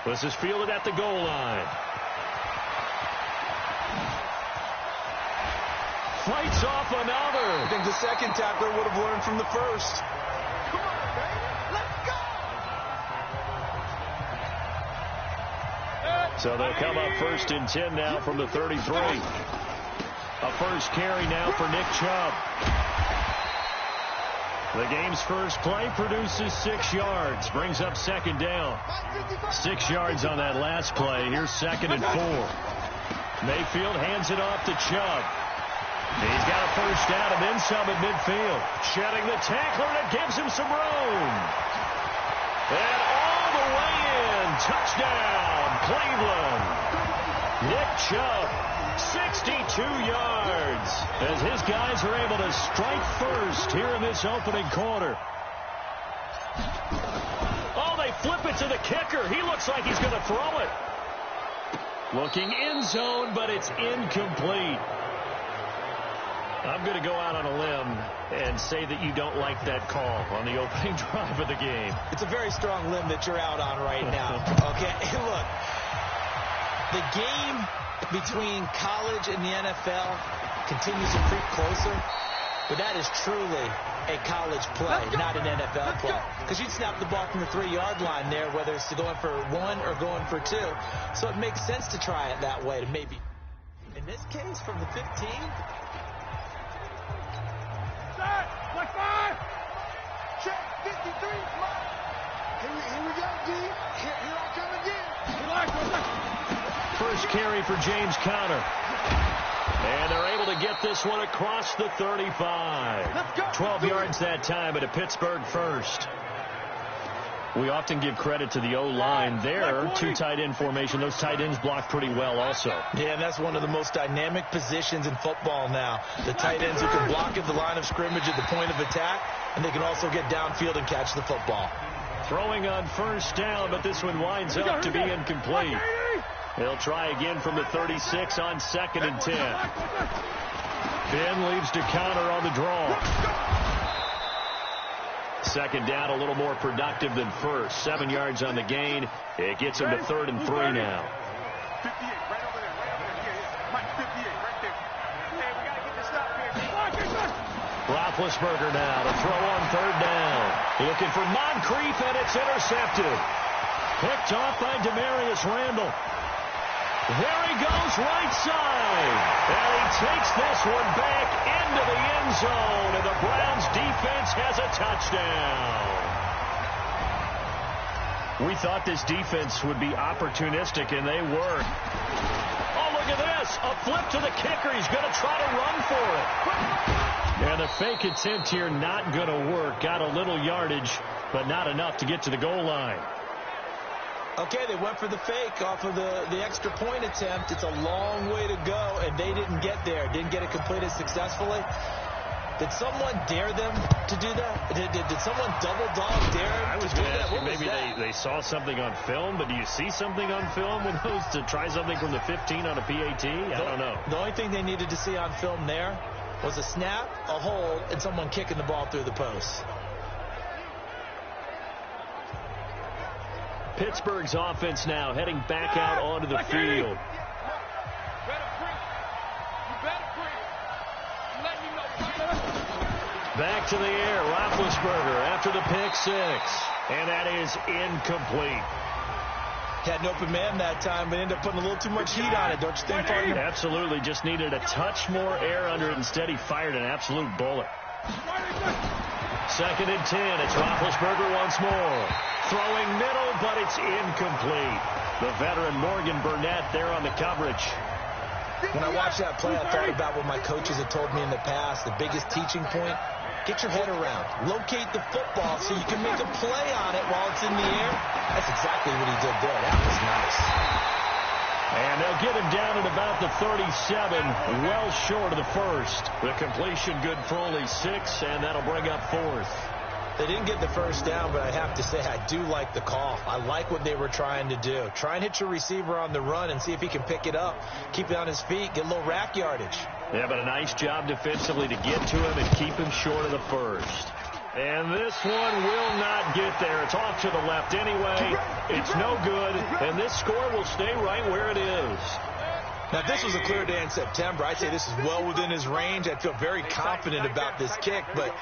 This is fielded at the goal line. Fights off another. I think the second tackler would have learned from the first. Come on, baby. Let's go. So they'll come up 1st and 10 now from the 33. A first carry now for Nick Chubb. The game's first play produces 6 yards. Brings up 2nd down. 6 yards on that last play. Here's 2nd and 4. Mayfield hands it off to Chubb. He's got a first down and then some at midfield. Shedding the tackler, and it gives him some room. And all the way in. Touchdown, Cleveland. Nick Chubb, 62 yards, as his guys are able to strike first here in this opening quarter. Oh, they flip it to the kicker. He looks like he's going to throw it. Looking end zone, but it's incomplete. I'm going to go out on a limb and say that you don't like that call on the opening drive of the game. It's a very strong limb that you're out on right now. Okay, look, the game between college and the NFL continues to creep closer, but that is truly a college play, not an NFL play. Because you'd snap the ball from the 3-yard line there, whether it's going for 1 or going for 2. So it makes sense to try it that way to maybe. In this case, from the 15. Like 5. Check 53. Here we go, D. Here I come again. First carry for James Conner. And they're able to get this one across the 35. 12 yards that time, but a Pittsburgh first. We often give credit to the O-line there. 2 tight end formation. Those tight ends block pretty well also. Yeah, and that's one of the most dynamic positions in football now. The tight ends who can block at the line of scrimmage at the point of attack, and they can also get downfield and catch the football. Throwing on first down, but this one winds up to be incomplete. They'll try again from the 36 on 2nd and 10. Ben leaves to counter on the draw. 2nd down, a little more productive than first. 7 yards on the gain. It gets him to 3rd and 3 now. 58, right over there. Mike, 58, right there. Hey, we got to get this stop here. Roethlisberger now to throw on 3rd down. Looking for Moncrief, and it's intercepted. Picked off by Demarius Randall. There he goes, right side. And he takes this one back into the end zone, and the Browns defense has a touchdown. We thought this defense would be opportunistic, and they were. Oh, look at this. A flip to the kicker. He's going to try to run for it. And the fake attempt here not going to work. Got a little yardage, but not enough to get to the goal line. Okay, they went for the fake off of the extra point attempt. It's a long way to go, and they didn't get there. Didn't get it completed successfully. Did someone dare them to do that? Did someone double dog dare them to do that? What was maybe that? they saw something on film, but do you see something on film with those to try something from the 15 on a PAT? I don't know. The only thing they needed to see on film there was a snap, a hold, and someone kicking the ball through the post. Pittsburgh's offense now heading back out onto the field. Back to the air, Roethlisberger after the pick 6. And that is incomplete. Had an open man that time, but ended up putting a little too much heat on it, don't you think, partner? Absolutely, just needed a touch more air under it. Instead, he fired an absolute bullet. 2nd and 10, it's Roethlisberger once more. Throwing middle, but it's incomplete. The veteran Morgan Burnett there on the coverage. When I watched that play, I thought about what my coaches had told me in the past. The biggest teaching point, get your head around. Locate the football so you can make a play on it while it's in the air. That's exactly what he did there. That was nice. And they'll get him down at about the 37, well short of the first. The completion good for only 6, and that'll bring up 4th. They didn't get the first down, but I have to say I do like the call. I like what they were trying to do. Try and hit your receiver on the run and see if he can pick it up. Keep it on his feet, get a little rack yardage. Yeah, but a nice job defensively to get to him and keep him short of the first. And this one will not get there. It's off to the left anyway. It's no good, and this score will stay right where it is. Now, if this was a clear day in September, I'd say this is well within his range. I'd feel very confident about this kick, but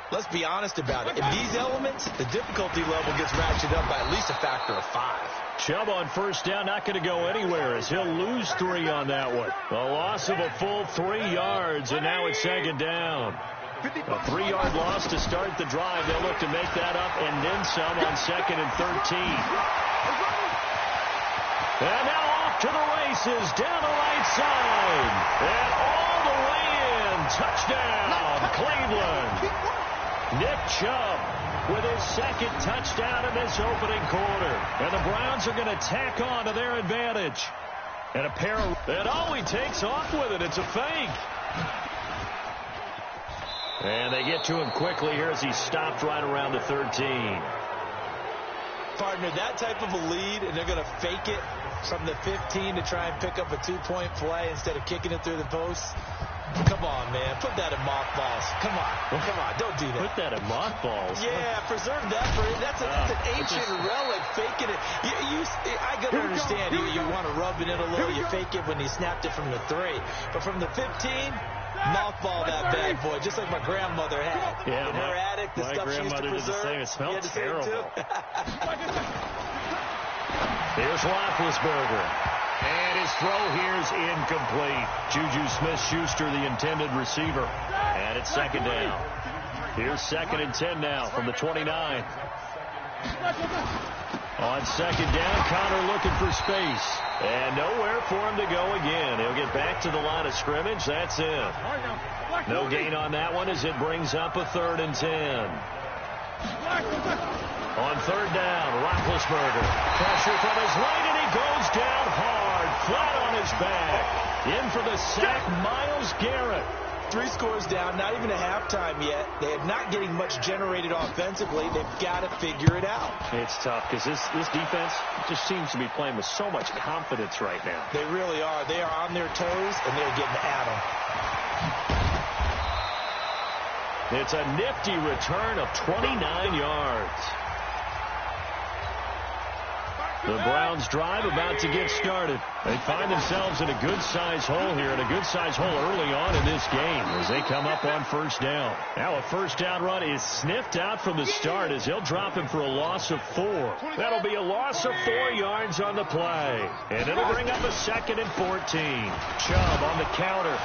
let's be honest about it. In these elements, the difficulty level gets ratcheted up by at least a factor of 5. Chubb on first down, not going to go anywhere as he'll lose 3 on that one. A loss of a full 3 yards, and now it's second down. A 3-yard loss to start the drive. They'll look to make that up and then some on second and 13. And now off to the races down the right side. And all the way in. Touchdown, Cleveland. Nick Chubb with his second touchdown in this opening quarter. And the Browns are going to tack on to their advantage. And a pair of... And he takes off with it. It's a fake. And they get to him quickly here as he stopped right around the 13. Partner, that type of a lead, and they're going to fake it from the 15 to try and pick up a 2-point play instead of kicking it through the posts. Come on, man. Put that in mothballs. Come on. Don't do that. Put that in mothballs? Yeah, preserve that for it. That's an ancient relic. Faking it. I can understand you want to rub it in a little. You fake it when you snapped it from the 3. But from the 15... mothball that bad boy, just like my grandmother had. Yeah, in her attic, the stuff she used to preserve. Did the same. It smelled terrible. Here's Roethlisberger. And his throw here's incomplete. Juju Smith-Schuster, the intended receiver. And it's second down. Here's second and 10 now from the 29. On second down, Connor looking for space. And nowhere for him to go again. He'll get back to the line of scrimmage. That's it. No gain on that one as it brings up a 3rd and 10. On third down, Roethlisberger. Pressure from his right, and he goes down hard, flat on his back. In for the sack, Myles Garrett. 3 scores down, not even a halftime yet. They are not getting much generated offensively. They've got to figure it out. It's tough because this defense just seems to be playing with so much confidence right now. They really are. They are on their toes, and they're getting at them. It's a nifty return of 29 yards. The Browns drive about to get started. They find themselves in a good-sized hole here, and a good-sized hole early on in this game as they come up on first down. Now a first down run is sniffed out from the start as he'll drop him for a loss of 4. That'll be a loss of 4 yards on the play. And it'll bring up a 2nd and 14. Chubb on the counter.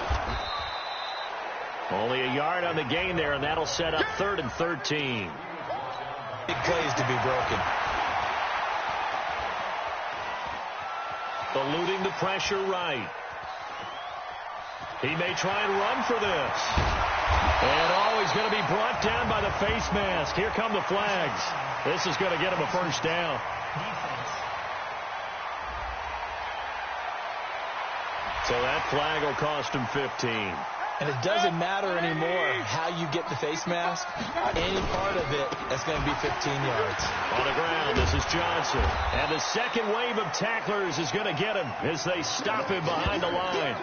Only a yard on the gain there, and that'll set up 3rd and 13. Big plays to be broken. Eluding the pressure right. He may try and run for this. And he's going to be brought down by the face mask. Here come the flags. This is going to get him a first down. So that flag will cost him 15. And it doesn't matter anymore how you get the face mask. Any part of it, that's going to be 15 yards. On the ground, this is Johnson. And the second wave of tacklers is going to get him as they stop him behind the line.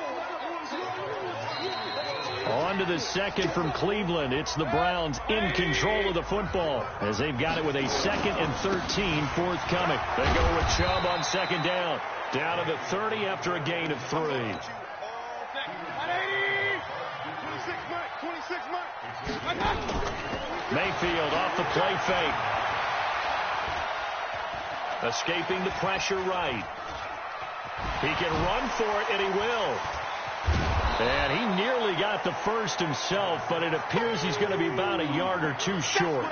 On to the second from Cleveland. It's the Browns in control of the football as they've got it with a 2nd and 13 forthcoming. They go with Chubb on second down. Down to the 30 after a gain of 3. Mayfield off the play fake. Escaping the pressure right. He can run for it, and he will. And he nearly got the first himself, but it appears he's going to be about a yard or 2 short.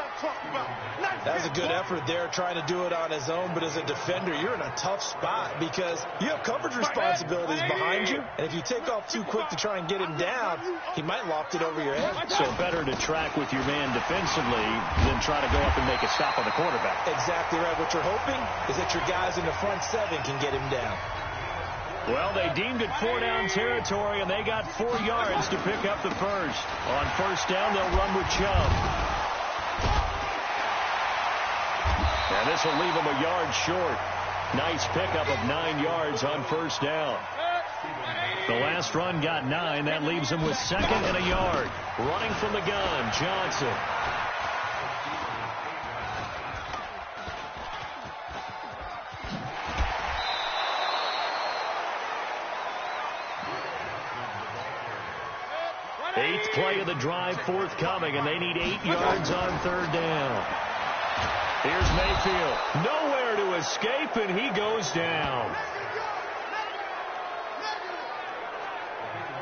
That's a good effort there, trying to do it on his own. But as a defender, you're in a tough spot because you have coverage responsibilities behind you. And if you take off too quick to try and get him down, he might loft it over your head. So better to track with your man defensively than try to go up and make a stop on the quarterback. Exactly right. What you're hoping is that your guys in the front 7 can get him down. Well, they deemed it 4-down territory, and they got 4 yards to pick up the first. On first down, they'll run with Chubb. And this will leave them a yard short. Nice pickup of 9 yards on first down. The last run got 9. That leaves them with 2nd and a yard. Running from the gun, Johnson. Eighth play of the drive forthcoming, and they need 8 yards on third down. Here's Mayfield. Nowhere to escape, and he goes down.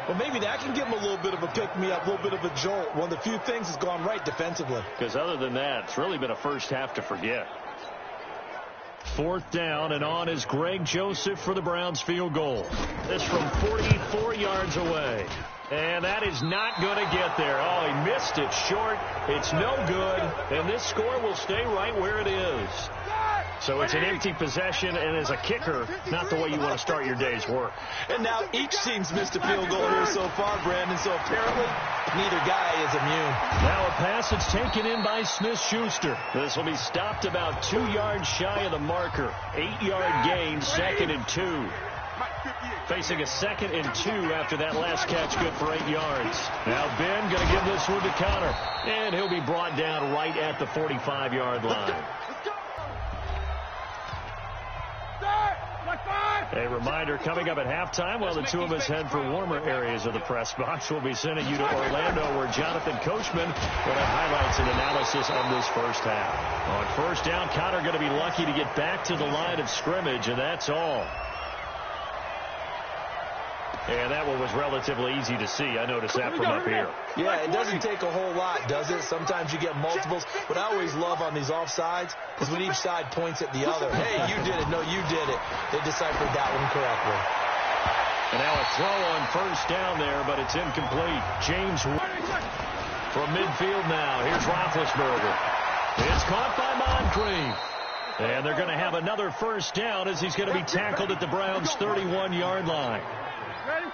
Well, maybe that can give him a little bit of a pick-me-up, a little bit of a jolt. One of the few things that's gone right defensively. Because other than that, it's really been a first half to forget. Fourth down, and on is Greg Joseph for the Browns field goal. This from 44 yards away. And that is not going to get there. Oh, he missed it short. It's no good. And this score will stay right where it is. So it's an empty possession, and as a kicker, not the way you want to start your day's work. And now each team's missed a field goal here so far, Brandon, so apparently neither guy is immune. Now a pass that's taken in by Smith-Schuster. This will be stopped about 2 yards shy of the marker. 8-yard gain, 2nd and 2. Facing a 2nd and 2 after that last catch, good for 8 yards. Now Ben going to give this one to Connor, and he'll be brought down right at the 45-yard line. A reminder, coming up at halftime, while the two of us head for warmer areas of the press box, we'll be sending you to Orlando, where Jonathan Coachman will have highlights and analysis of this first half. On first down, Connor going to be lucky to get back to the line of scrimmage, and that's all. And that one was relatively easy to see. I noticed that from up here. Yeah, it doesn't take a whole lot, does it? Sometimes you get multiples. What I always love on these offsides is when each side points at the other. Hey, you did it. No, you did it. They deciphered that one correctly. And now a throw on first down there, but it's incomplete. James from midfield now. Here's Roethlisberger. It's caught by Moncrief. And they're going to have another first down as he's going to be tackled at the Browns' 31-yard line.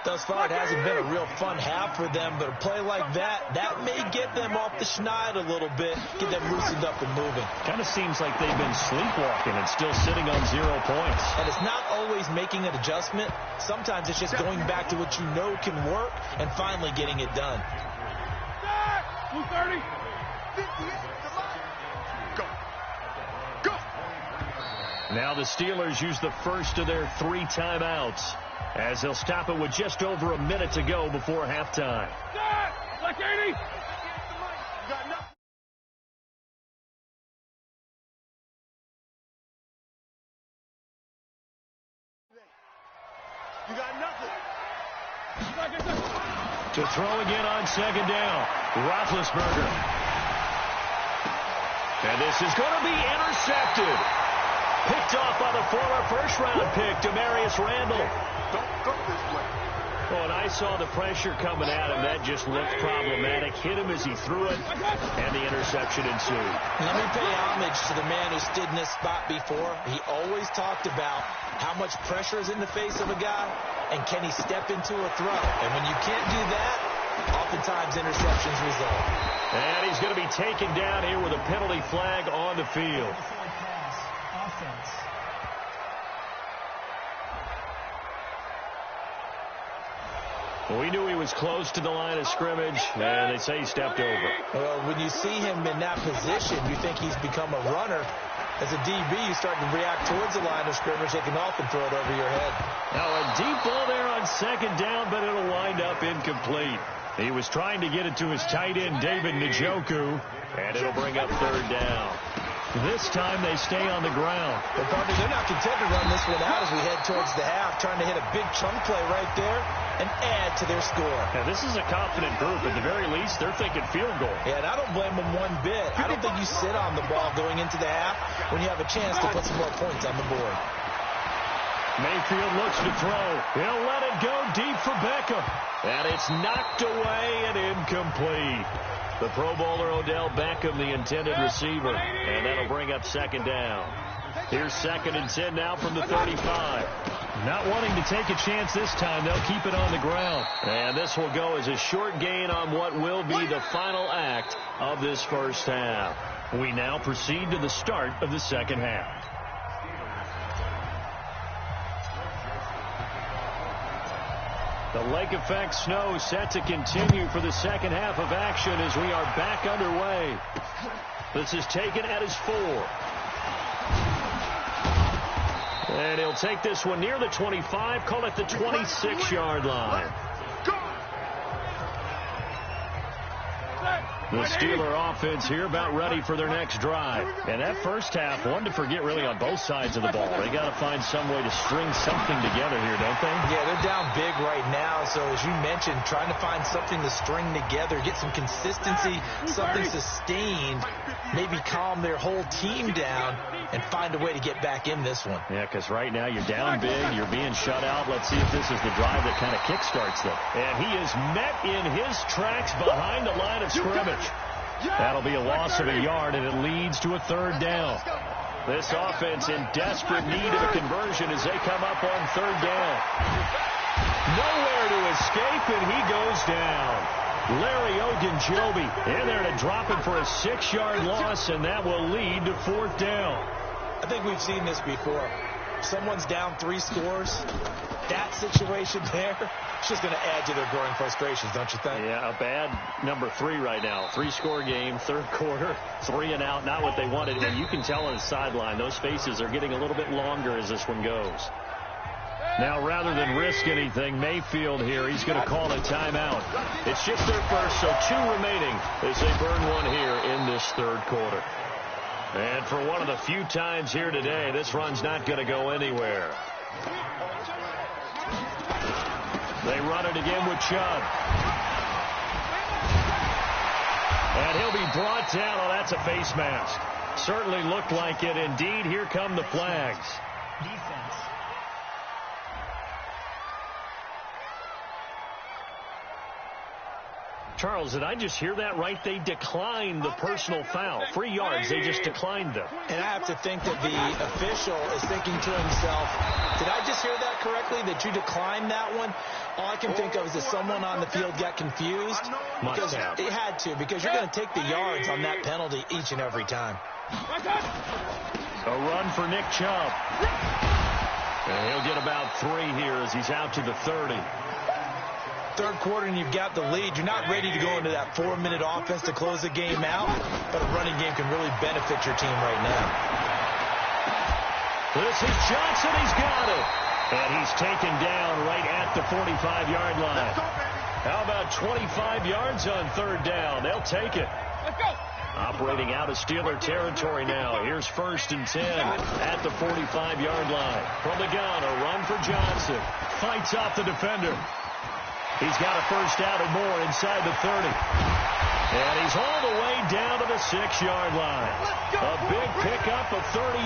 Thus far, it hasn't been a real fun half for them, but a play like that may get them off the schneid a little bit, get them loosened up and moving. Kind of seems like they've been sleepwalking and still sitting on 0 points. And it's not always making an adjustment. Sometimes it's just going back to what you know can work and finally getting it done. 230. Go. Go. Now the Steelers use the first of their 3 timeouts, as they'll stop it with just over a minute to go before halftime. Like 80. You got nothing. To throw again on second down, Roethlisberger. And this is going to be intercepted. Picked off by the former first-round pick, Demarius Randall. Don't go this way. Oh, and I saw the pressure coming at him. That just looked problematic. Hit him as he threw it, and the interception ensued. Let me pay homage to the man who stood in this spot before. He always talked about how much pressure is in the face of a guy, and can he step into a throw. And when you can't do that, oftentimes interceptions result. And he's going to be taken down here with a penalty flag on the field. We knew he was close to the line of scrimmage, and they say he stepped over. Well, when you see him in that position, you think he's become a runner. As a DB, you start to react towards the line of scrimmage. They can often throw it over your head. Now a deep ball there on second down, but it'll wind up incomplete. He was trying to get it to his tight end, David Njoku, and it'll bring up third down. This time they stay on the ground. But, partner, they're not content to run this one out as we head towards the half, trying to hit a big chunk play right there and add to their score. Now, this is a confident group. At the very least, they're thinking field goal. Yeah, and I don't blame them one bit. I don't think you sit on the ball going into the half when you have a chance to put some more points on the board. Mayfield looks to throw. He'll let it go deep for Beckham. And it's knocked away and incomplete. The Pro Bowler Odell Beckham, the intended receiver. And that'll bring up second down. Here's 2nd and 10 now from the 35. Not wanting to take a chance this time, they'll keep it on the ground. And this will go as a short gain on what will be the final act of this first half. We now proceed to the start of the second half. The lake effect snow set to continue for the second half of action as we are back underway. This is taken at his 4. And he'll take this one near the 25, call it the 26-yard line. The Steeler offense here about ready for their next drive. And that first half, one to forget really on both sides of the ball. They got to find some way to string something together here, don't they? Yeah, they're down big right now. So as you mentioned, trying to find something to string together, get some consistency, something sustained, maybe calm their whole team down and find a way to get back in this one. Yeah, because right now you're down big, you're being shut out. Let's see if this is the drive that kind of kickstarts them. And he is met in his tracks behind the line of scrimmage. That'll be a loss of a yard, and it leads to a third down. This offense in desperate need of a conversion as they come up on third down. Nowhere to escape, and he goes down. Larry Ogunjobi in there to drop it for a 6-yard loss, and that will lead to fourth down. I think we've seen this before. Someone's down 3 scores. That situation there, it's just going to add to their growing frustrations, don't you think? Yeah, a bad number 3 right now. 3-score game, third quarter, 3 and out, not what they wanted. And you can tell on the sideline, those faces are getting a little bit longer as this one goes. Now, rather than risk anything, Mayfield here, he's going to call a timeout. It's just their first, so 2 remaining as they burn one here in this third quarter. And for one of the few times here today, this run's not going to go anywhere. They run it again with Chubb. And he'll be brought down. Oh, that's a face mask. Certainly looked like it. Indeed, here come the flags. Defense. Charles, did I just hear that right? They declined the personal foul. 3 yards, they just declined them. And I have to think that the official is thinking to himself, did I just hear that correctly, that you declined that one? All I can think of is that someone on the field got confused. Must have. It had to, because you're going to take the yards on that penalty each and every time. A run for Nick Chubb. And he'll get about 3 here as he's out to the 30. Third quarter and you've got the lead. You're not ready to go into that 4-minute offense to close the game out, but a running game can really benefit your team right now. This is Johnson. He's got it. And he's taken down right at the 45-yard line. How about 25 yards on third down? They'll take it. Let's go. Operating out of Steeler territory now. Here's 1st and 10 at the 45-yard line. From the gun, a run for Johnson. Fights off the defender. He's got a first out and more inside the 30. And he's all the way down to the 6-yard line. A big pickup of 38.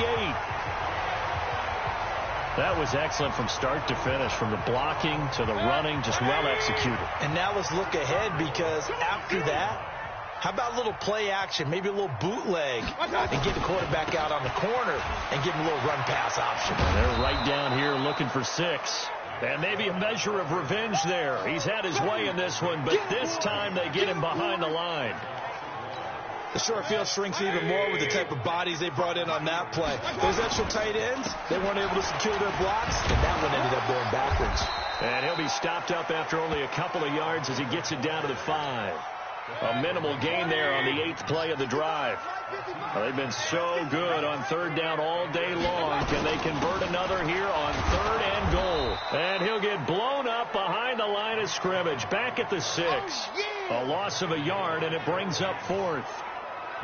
That was excellent from start to finish, from the blocking to the running, just well executed. And now let's look ahead, because after that, how about a little play action, maybe a little bootleg, and get the quarterback out on the corner and give him a little run-pass option. And they're right down here looking for 6. And maybe a measure of revenge there. He's had his way in this one, but this time they get him behind the line. The short field shrinks even more with the type of bodies they brought in on that play. Those extra tight ends, they weren't able to secure their blocks, and that one ended up going backwards. And he'll be stopped up after only a couple of yards as he gets it down to the 5. A minimal gain there on the 8th play of the drive. Well, they've been so good on third down all day long. Can they convert another here on 3rd and goal? And he'll get blown up behind the line of scrimmage. Back at the 6. A loss of a yard, and it brings up 4th.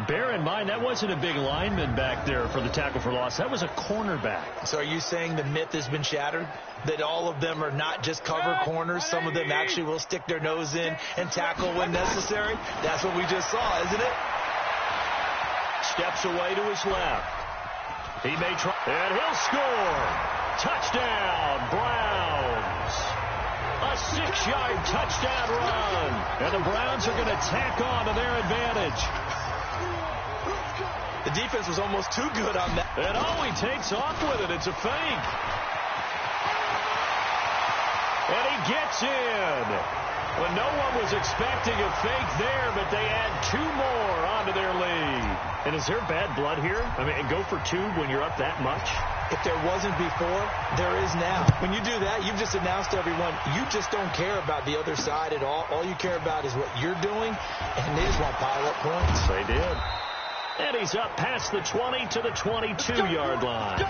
Bear in mind, that wasn't a big lineman back there for the tackle for loss. That was a cornerback. So are you saying the myth has been shattered? That all of them are not just cover corners? Some of them actually will stick their nose in and tackle when necessary? That's what we just saw, isn't it? Steps away to his left. He may try, and he'll score. Touchdown, Browns. A 6-yard touchdown run. And the Browns are going to tack on to their advantage. The defense was almost too good on that. And oh, he takes off with it. It's a fake. And he gets in. Well, no one was expecting a fake there, but they add 2 more onto their lead. And is there bad blood here? I mean, go for 2 when you're up that much? If there wasn't before, there is now. When you do that, you've just announced to everyone, you just don't care about the other side at all. All you care about is what you're doing, and they just want to pile up points. They did. And he's up past the 20 to the 22-yard line.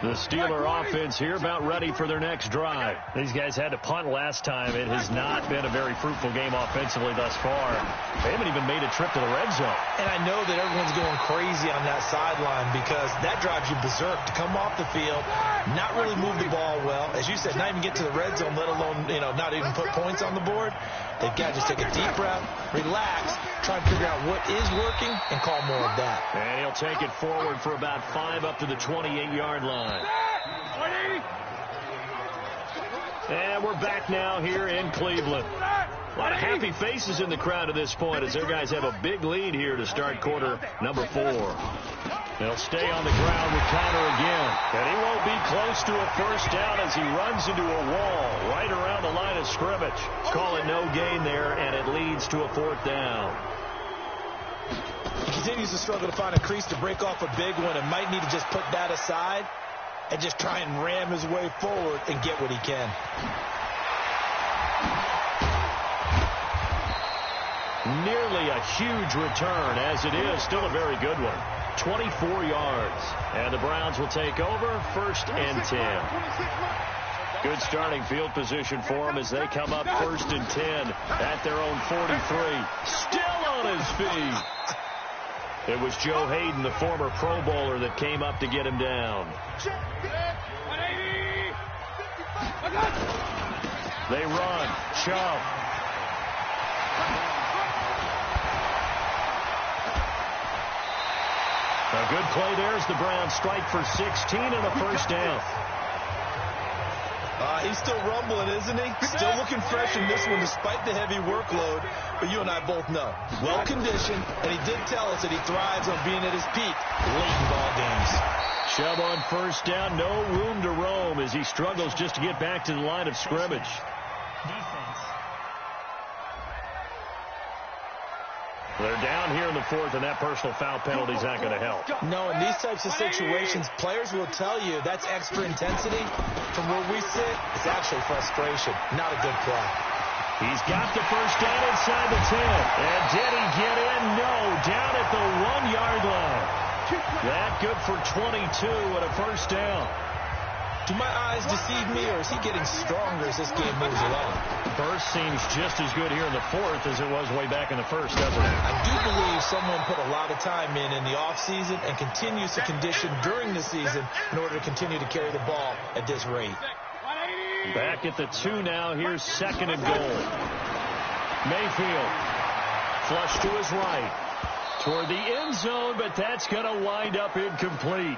The Steeler offense here about ready for their next drive. These guys had to punt last time. It has not been a very fruitful game offensively thus far. They haven't even made a trip to the red zone. And I know that everyone's going crazy on that sideline because that drives you berserk to come off the field, not really move the ball well. As you said, not even get to the red zone, let alone, not even put points on the board. They've got to just take a deep breath, relax, try and figure out what is working, and call more of that. And he'll take it forward for about 5 up to the 28-yard line. And we're back now here in Cleveland. A lot of happy faces in the crowd at this point as their guys have a big lead here to start quarter number 4. They'll stay on the ground with Conner again. And he won't be close to a first down as he runs into a wall right around the line of scrimmage. Call it no gain there, and it leads to a 4th down. He continues to struggle to find a crease to break off a big one and might need to just put that aside and just try and ram his way forward and get what he can. Nearly a huge return, as it is still a very good one. 24 yards. And the Browns will take over 1st and 10. Good starting field position for them as they come up 1st and 10 at their own 43. Still on his feet. It was Joe Hayden, the former Pro Bowler, that came up to get him down. They run. Chubb. A good play there as the Browns strike for 16 and a first down. He's still rumbling, isn't he? Still looking fresh in this one despite the heavy workload. But you and I both know, well-conditioned, and he did tell us that he thrives on being at his peak late in ball games. Chubb on first down, no room to roam as he struggles just to get back to the line of scrimmage. They're down here in the 4th, and that personal foul penalty is not going to help. No, in these types of situations, players will tell you that's extra intensity. From where we sit, it's actually frustration. Not a good play. He's got the first down inside the 10. And did he get in? No, down at the 1-yard line. That good for 22 and a first down. Do my eyes deceive me, or is he getting stronger as this game moves along? First seems just as good here in the 4th as it was way back in the 1st, doesn't it? I do believe someone put a lot of time in the offseason and continues to condition during the season in order to continue to carry the ball at this rate. Back at the 2 now. Here's 2nd and goal. Mayfield. Flush to his right. Toward the end zone, but that's going to wind up incomplete.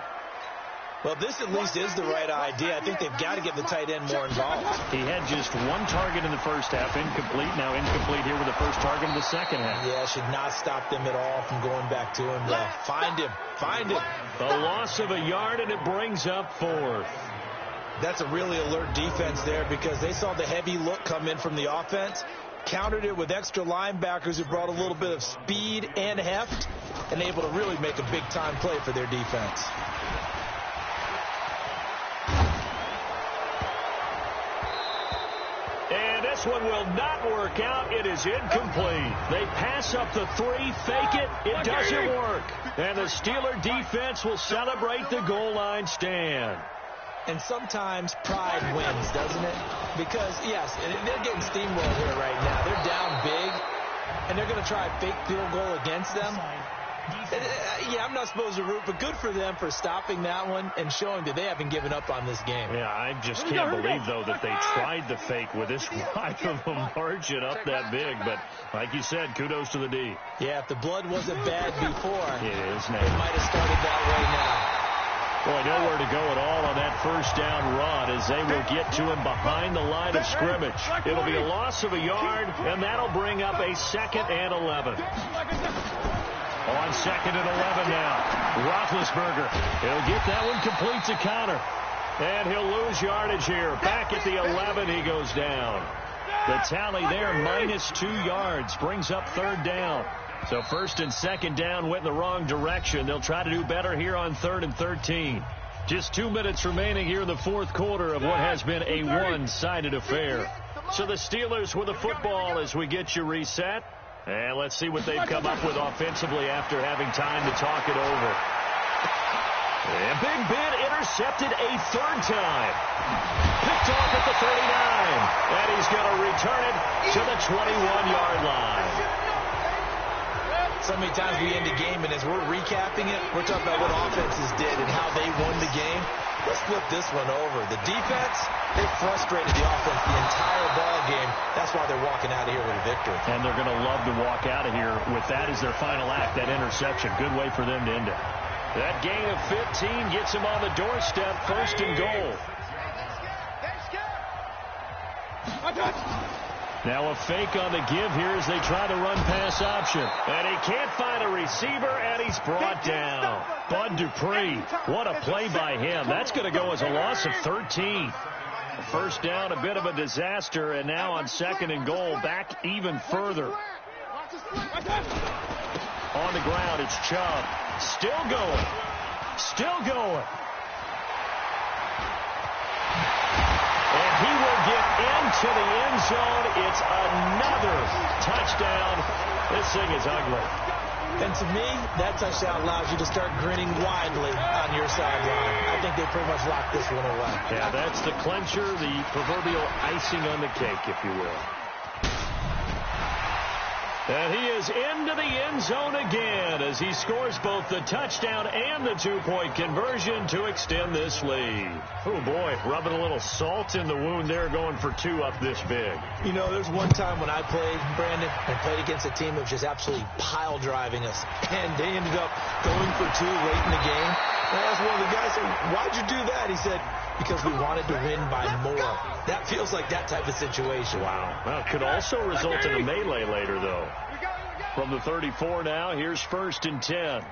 Well, this at least is the right idea. I think they've got to get the tight end more involved. He had just 1 target in the first half, incomplete. Now incomplete here with the first target in the second half. Yeah, should not stop them at all from going back to him. Find him. Find him. The loss of a yard, and it brings up 4th. That's a really alert defense there because they saw the heavy look come in from the offense, countered it with extra linebackers who brought a little bit of speed and heft, and able to really make a big-time play for their defense. And this one will not work out. It is incomplete. They pass up the 3, fake it. It doesn't work. And the Steeler defense will celebrate the goal line stand. And sometimes pride wins, doesn't it? Because, yes, they're getting steamrolled here right now. They're down big, and they're going to try a fake field goal against them. Yeah, I'm not supposed to root, but good for them for stopping that one and showing that they haven't given up on this game. Yeah, I just can't believe, though, that they tried the fake with this wide of a margin up that big. But like you said, kudos to the D. Yeah, if the blood wasn't bad before, it is now. It might have started that way now. Boy, nowhere to go at all on that first down run as they will get to him behind the line of scrimmage. It'll be a loss of a yard, and that'll bring up a 2nd and 11. On 2nd and 11 now. Roethlisberger. He'll get that one complete to Conner. And he'll lose yardage here. Back at the 11, he goes down. The tally there, -2 yards. Brings up 3rd down. So 1st and 2nd down went in the wrong direction. They'll try to do better here on 3rd and 13. Just 2 minutes remaining here in the 4th quarter of what has been a one-sided affair. So the Steelers with the football as we get you reset. And let's see what they've come up with offensively after having time to talk it over. And Big Ben intercepted a third time. Picked off at the 39. And he's going to return it to the 21-yard line. So many times we end a game, and as we're recapping it, we're talking about what offenses did and how they won the game. Let's flip this one over. The defense, they frustrated the offense the entire ball game. That's why they're walking out of here with a victory. And they're going to love to walk out of here with that as their final act, that interception. Good way for them to end it. That gain of 15 gets them on the doorstep, first and goal. Now a fake on the give here as they try to run pass option. And he can't find a receiver, and he's brought down. Bud Dupree, what a play by him. That's going to go as a loss of 13. First down, a bit of a disaster, and now on second and goal, back even further. On the ground, it's Chubb. Still going. Still going. And he will get into the end zone. It's another touchdown. This thing is ugly. And to me, that touchdown allows you to start grinning widely on your sideline. I think they pretty much locked this one away. Yeah, that's the clincher, the proverbial icing on the cake, if you will. And he is into the end zone again as he scores both the touchdown and the two-point conversion to extend this lead. Oh, boy, rubbing a little salt in the wound there, going for two up this big. You know, there's one time when I played, Brandon, and played against a team that was just absolutely pile driving us, and they ended up going for two late in the game. And I asked one of the guys, why'd you do that? He said, because we wanted to win by more. That feels like that type of situation. Wow. Well, it could also result in a melee later, though. From the 34 now, here's first and 10.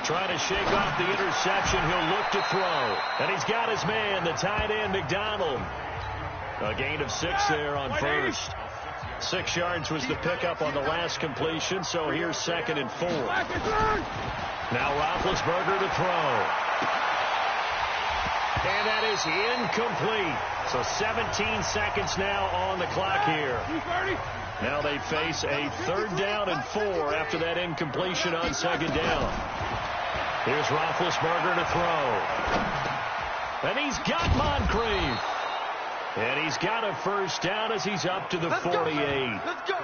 Trying to shake off the interception. He'll look to throw. And he's got his man, the tight end, McDonald. A gain of 6 there on first. 6 yards was the pickup on the last completion, so here's second and 4. Now Roethlisberger to throw. And that is incomplete. So 17 seconds now on the clock here. Now they face a third down and 4 after that incompletion on second down. Here's Roethlisberger to throw. And he's got Moncrief. And he's got a first down as he's up to the 48. Let's go.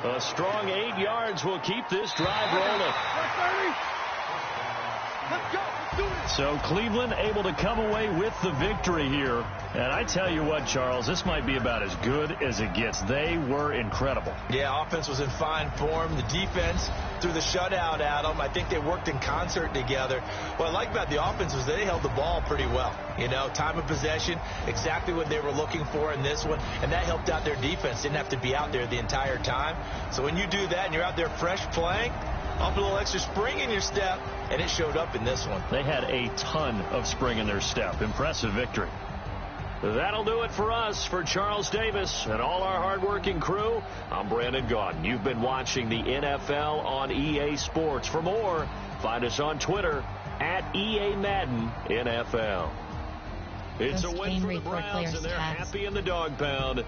A strong 8 yards will keep this drive rolling. Let's go. So Cleveland able to come away with the victory here. And I tell you what, Charles, this might be about as good as it gets. They were incredible. Yeah, offense was in fine form. The defense through the shutout, Adam, I think they worked in concert together. What I like about the offense was they held the ball pretty well. You know, time of possession, exactly what they were looking for in this one. And that helped out their defense. Didn't have to be out there the entire time. So when you do that and you're out there fresh playing, off a little extra spring in your step, and it showed up in this one. They had a ton of spring in their step. Impressive victory. That'll do it for us. For Charles Davis and all our hardworking crew, I'm Brandon Gaudin. You've been watching the NFL on EA Sports. For more, find us on Twitter at EA Madden NFL. It's a win for the Browns, and they're happy in the dog pound.